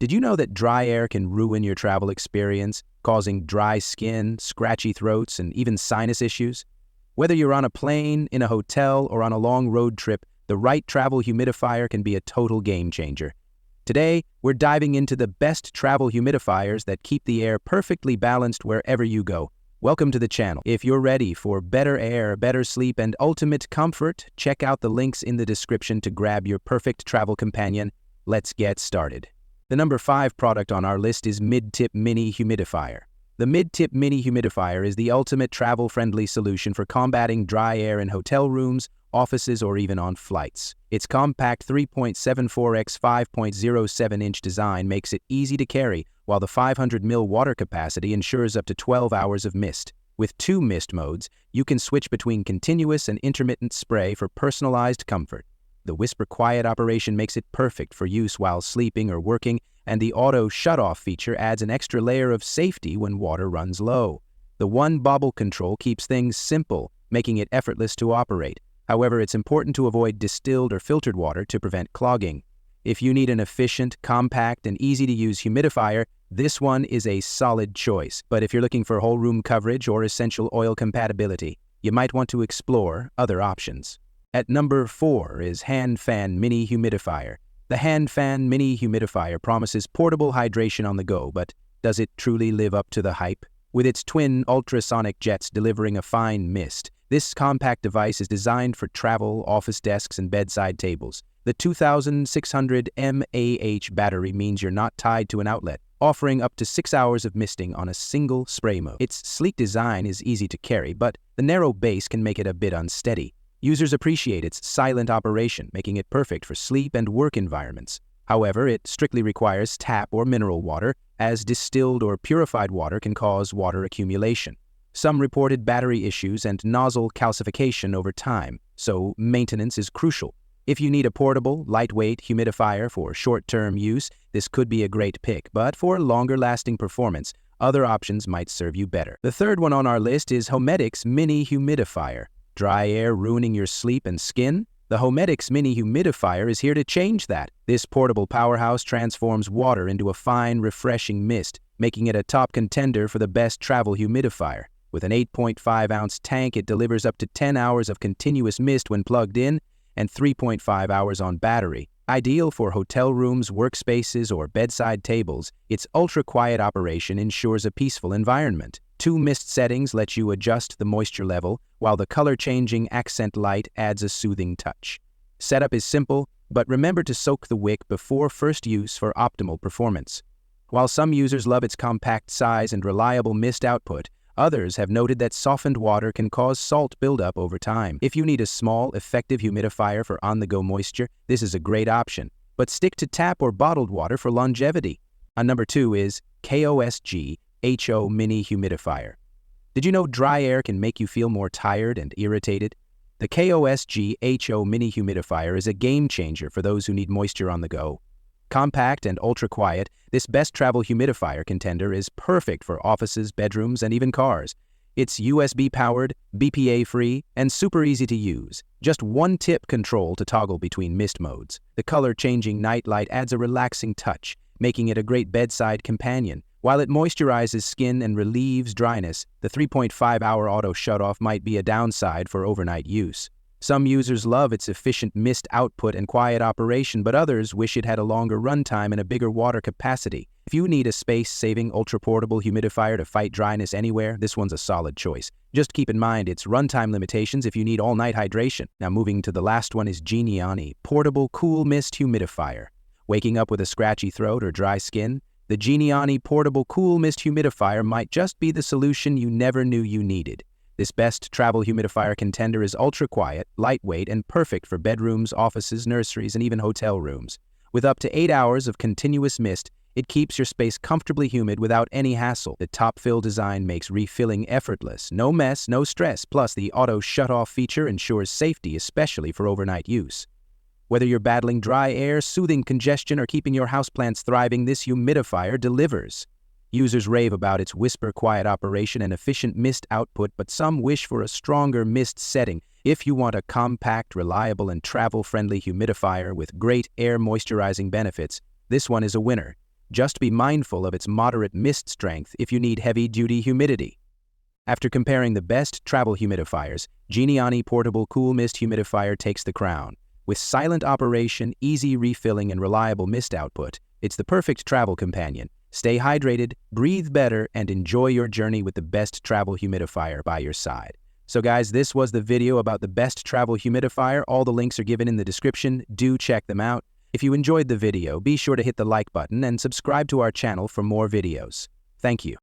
Did you know that dry air can ruin your travel experience, causing dry skin, scratchy throats, and even sinus issues? Whether you're on a plane, in a hotel, or on a long road trip, the right travel humidifier can be a total game changer. Today, we're diving into the best travel humidifiers that keep the air perfectly balanced wherever you go. Welcome to the channel. If you're ready for better air, better sleep, and ultimate comfort, check out the links in the description to grab your perfect travel companion. Let's get started. The number 5 product on our list is MOVTIP Mini Humidifier. The MOVTIP Mini Humidifier is the ultimate travel-friendly solution for combating dry air in hotel rooms, offices, or even on flights. Its compact 3.74x 5.07-inch design makes it easy to carry, while the 500 ml water capacity ensures up to 12 hours of mist. With 2 mist modes, you can switch between continuous and intermittent spray for personalized comfort. The whisper quiet operation makes it perfect for use while sleeping or working, and the auto shut-off feature adds an extra layer of safety when water runs low. The one bobble control keeps things simple, making it effortless to operate. However, it's important to avoid distilled or filtered water to prevent clogging. If you need an efficient, compact, and easy-to-use humidifier, this one is a solid choice. But if you're looking for whole room coverage or essential oil compatibility, you might want to explore other options. At number 4 is HandFan Mini Humidifier. The HandFan Mini Humidifier promises portable hydration on the go, but does it truly live up to the hype? With its twin ultrasonic jets delivering a fine mist, this compact device is designed for travel, office desks, and bedside tables. The 2600 mAh battery means you're not tied to an outlet, offering up to 6 hours of misting on a single spray mode. Its sleek design is easy to carry, but the narrow base can make it a bit unsteady. Users appreciate its silent operation, making it perfect for sleep and work environments. However, it strictly requires tap or mineral water, as distilled or purified water can cause water accumulation. Some reported battery issues and nozzle calcification over time, so maintenance is crucial. If you need a portable, lightweight humidifier for short-term use, this could be a great pick, but for longer-lasting performance, other options might serve you better. The third one on our list is Homedics Mini Humidifier. Dry air ruining your sleep and skin? The Homedics Mini Humidifier is here to change that. This portable powerhouse transforms water into a fine, refreshing mist, making it a top contender for the best travel humidifier. With an 8.5-ounce tank, it delivers up to 10 hours of continuous mist when plugged in and 3.5 hours on battery. Ideal for hotel rooms, workspaces, or bedside tables, its ultra-quiet operation ensures a peaceful environment. 2 mist settings let you adjust the moisture level, while the color-changing accent light adds a soothing touch. Setup is simple, but remember to soak the wick before first use for optimal performance. While some users love its compact size and reliable mist output, others have noted that softened water can cause salt buildup over time. If you need a small, effective humidifier for on-the-go moisture, this is a great option, but stick to tap or bottled water for longevity. On number 2 is KOSGHO Mini Humidifier. Did you know dry air can make you feel more tired and irritated? The KOSGHO Mini Humidifier is a game changer for those who need moisture on the go. Compact and ultra-quiet, this best travel humidifier contender is perfect for offices, bedrooms, and even cars. It's USB-powered, BPA-free, and super easy to use. Just one tip control to toggle between mist modes. The color-changing night light adds a relaxing touch, making it a great bedside companion. While it moisturizes skin and relieves dryness, the 3.5-hour auto shutoff might be a downside for overnight use. Some users love its efficient mist output and quiet operation, but others wish it had a longer runtime and a bigger water capacity. If you need a space-saving, ultra-portable humidifier to fight dryness anywhere, this one's a solid choice. Just keep in mind its runtime limitations if you need all-night hydration. Now moving to the last one is GENIANI Portable Cool Mist Humidifier. Waking up with a scratchy throat or dry skin? The GENIANI Portable Cool Mist Humidifier might just be the solution you never knew you needed. This best travel humidifier contender is ultra-quiet, lightweight, and perfect for bedrooms, offices, nurseries, and even hotel rooms. With up to 8 hours of continuous mist, it keeps your space comfortably humid without any hassle. The top-fill design makes refilling effortless. No mess, no stress. Plus, the auto shut-off feature ensures safety, especially for overnight use. Whether you're battling dry air, soothing congestion, or keeping your houseplants thriving, this humidifier delivers. Users rave about its whisper-quiet operation and efficient mist output, but some wish for a stronger mist setting. If you want a compact, reliable, and travel-friendly humidifier with great air moisturizing benefits, this one is a winner. Just be mindful of its moderate mist strength if you need heavy-duty humidity. After comparing the best travel humidifiers, GENIANI Portable Cool Mist Humidifier takes the crown. With silent operation, easy refilling, and reliable mist output, it's the perfect travel companion. Stay hydrated, breathe better, and enjoy your journey with the best travel humidifier by your side. So guys, this was the video about the best travel humidifier. All the links are given in the description. Do check them out. If you enjoyed the video, be sure to hit the like button and subscribe to our channel for more videos. Thank you.